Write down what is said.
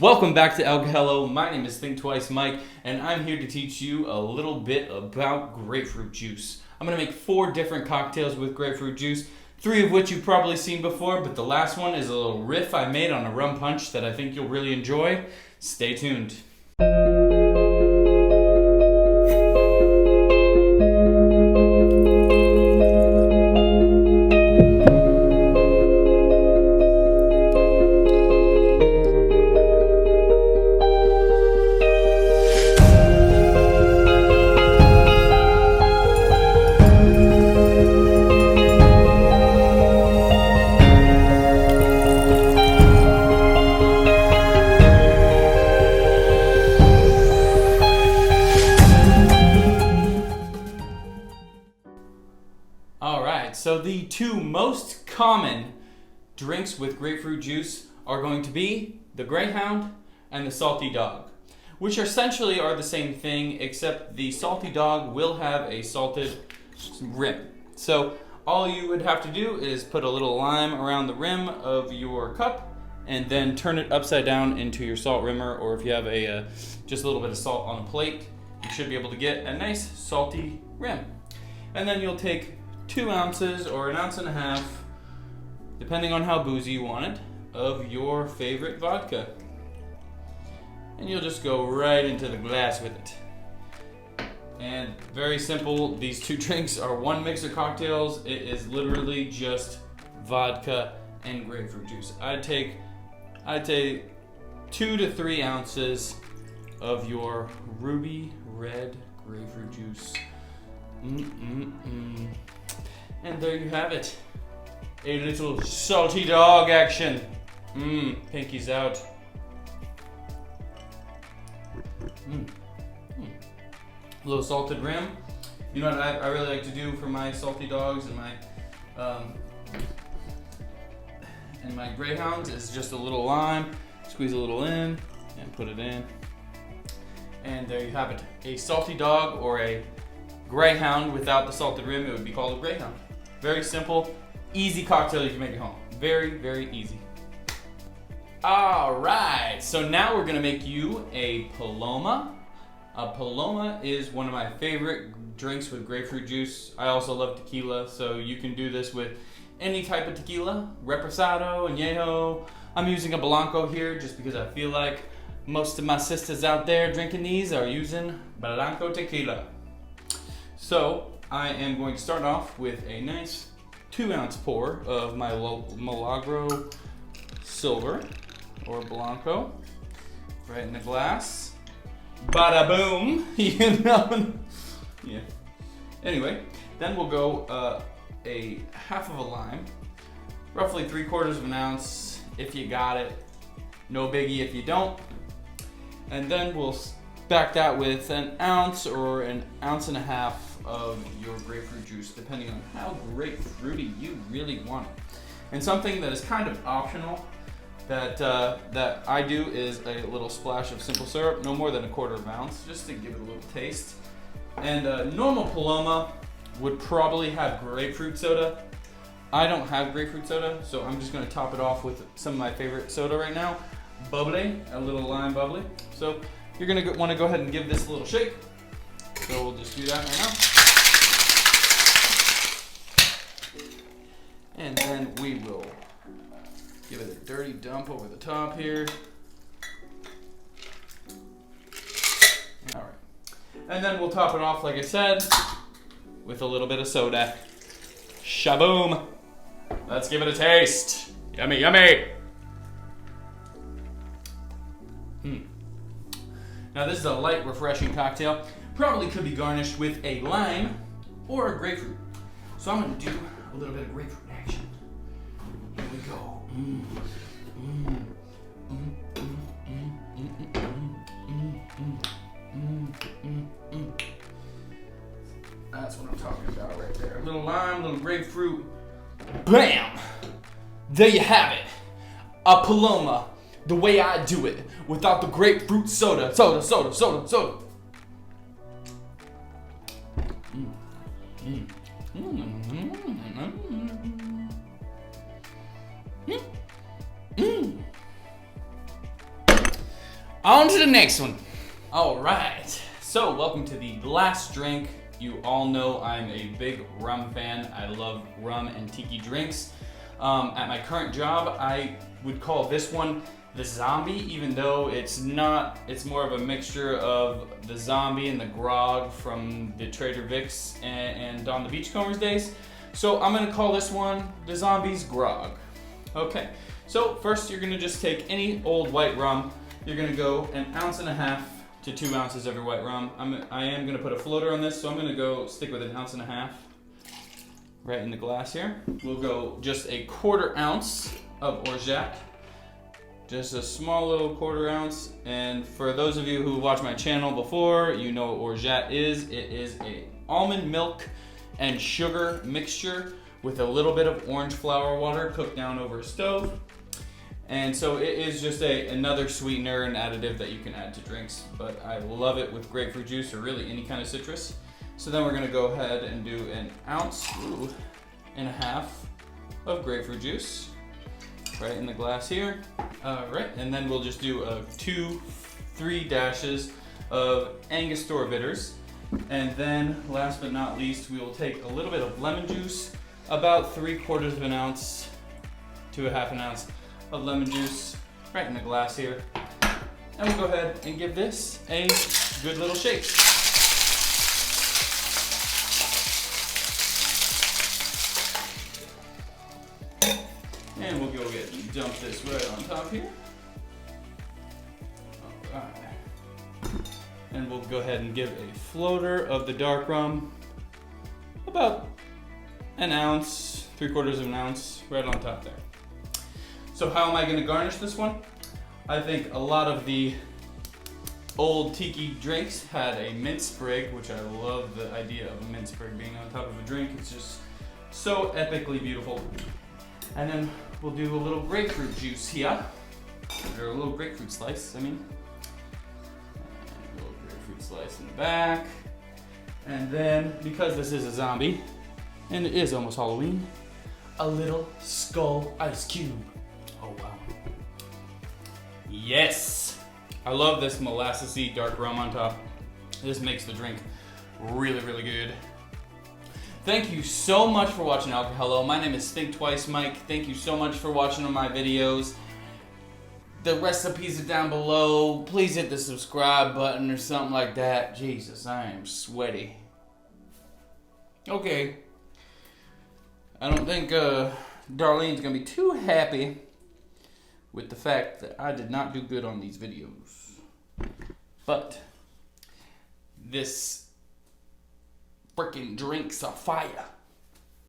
Welcome back to AlcoHello. My name is Think Twice Mike, and I'm here to teach you a little bit about grapefruit juice. I'm going to make 4 different cocktails with grapefruit juice, 3 of which you've probably seen before, but the last one is a little riff I made on a rum punch that I think you'll really enjoy. Stay tuned. So the 2 most common drinks with grapefruit juice are going to be the Greyhound and the Salty Dog, which essentially are the same thing, except the Salty Dog will have a salted rim. So all you would have to do is put a little lime around the rim of your cup and then turn it upside down into your salt rimmer, or if you have just a little bit of salt on a plate, you should be able to get a nice salty rim. And then you'll take 2 ounces or 1.5 ounces, depending on how boozy you want it, of your favorite vodka. And you'll just go right into the glass with it. And very simple, these 2 drinks are one mix of cocktails. It is literally just vodka and grapefruit juice. I'd take 2 to 3 ounces of your ruby red grapefruit juice. And there you have it. A little salty dog action. Pinky's out. A little salted rim. You know what I really like to do for my salty dogs and my Greyhounds is just a little lime. Squeeze a little in and put it in. And there you have it. A salty dog or a Greyhound without the salted rim, it would be called a Greyhound. Very simple, easy cocktail you can make at home. Very, very easy. All right, so now we're gonna make you a Paloma. A Paloma is one of my favorite drinks with grapefruit juice. I also love tequila, so you can do this with any type of tequila, reposado, añejo. I'm using a Blanco here just because I feel like most of my sisters out there drinking these are using Blanco tequila. So I am going to start off with a nice 2-ounce pour of my Milagro Silver or Blanco right in the glass. Bada boom, you know. Yeah. Anyway, then we'll go a half of a lime, roughly 3/4 of an ounce if you got it. No biggie if you don't. And then we'll back that with 1 ounce or 1.5 ounces of your grapefruit juice, depending on how grapefruity you really want it. And something that is kind of optional that I do is a little splash of simple syrup, no more than 1/4 ounce, just to give it a little taste. And normal Paloma would probably have grapefruit soda. I don't have grapefruit soda, so I'm just going to top it off with some of my favorite soda right now, bubbly, a little lime bubbly. So you're going to want to go ahead and give this a little shake. So we'll just do that right now. And then we will give it a dirty dump over the top here. All right. And then we'll top it off, like I said, with a little bit of soda. Shaboom. Let's give it a taste. Yummy, yummy. Now this is a light, refreshing cocktail. Probably could be garnished with a lime or a grapefruit. So I'm gonna do a little bit of grapefruit action. Here we go. That's what I'm talking about right there. A little lime, a little grapefruit. Bam! There you have it. A Paloma, the way I do it, without the grapefruit soda. Soda. On to the next one. All right. So welcome to the last drink. You all know I'm a big rum fan. I love rum and tiki drinks. At my current job, I would call this one the zombie, even though it's not. It's more of a mixture of the zombie and the grog from the Trader Vic's and on the Beachcombers days. So I'm gonna call this one the zombie's grog. Okay, so first you're gonna just take any old white rum. You're gonna go 1.5 ounces to 2 ounces of your white rum. I am gonna put a floater on this, so I'm gonna go stick with 1.5 ounces right in the glass here. We'll go just a 1/4 ounce of Orgeat. Just a small little 1/4 ounce. And for those of you who watched my channel before, you know what Orgeat is. It is a almond milk and sugar mixture with a little bit of orange flower water cooked down over a stove. And so it is just another sweetener and additive that you can add to drinks, but I love it with grapefruit juice or really any kind of citrus. So then we're gonna go ahead and do 1.5 ounces of grapefruit juice right in the glass here. All right, and then we'll just do 2-3 dashes of Angostura bitters. And then last but not least, we will take a little bit of lemon juice, about 3/4 ounce to 1/2 ounce of lemon juice right in the glass here. And we'll go ahead and give this a good little shake. And we'll go ahead and dump this right on top here. All right. And we'll go ahead and give a floater of the dark rum, about 1 ounce, 3/4 ounce, right on top there. So how am I gonna garnish this one? I think a lot of the old tiki drinks had a mint sprig, which I love the idea of a mint sprig being on top of a drink. It's just so epically beautiful. And then we'll do a little grapefruit juice here, or a little grapefruit slice, I mean. And a little grapefruit slice in the back. And then, because this is a zombie, and it is almost Halloween, a little skull ice cube. Oh wow. Yes! I love this molassesy dark rum on top. This makes the drink really, really good. Thank you so much for watching AlcoHello. My name is Think Twice Mike. Thank you so much for watching my videos. The recipes are down below. Please hit the subscribe button or something like that. Jesus, I am sweaty. Okay. I don't think Darlene's gonna be too happy with the fact that I did not do good on these videos. But this freaking drink's a fire.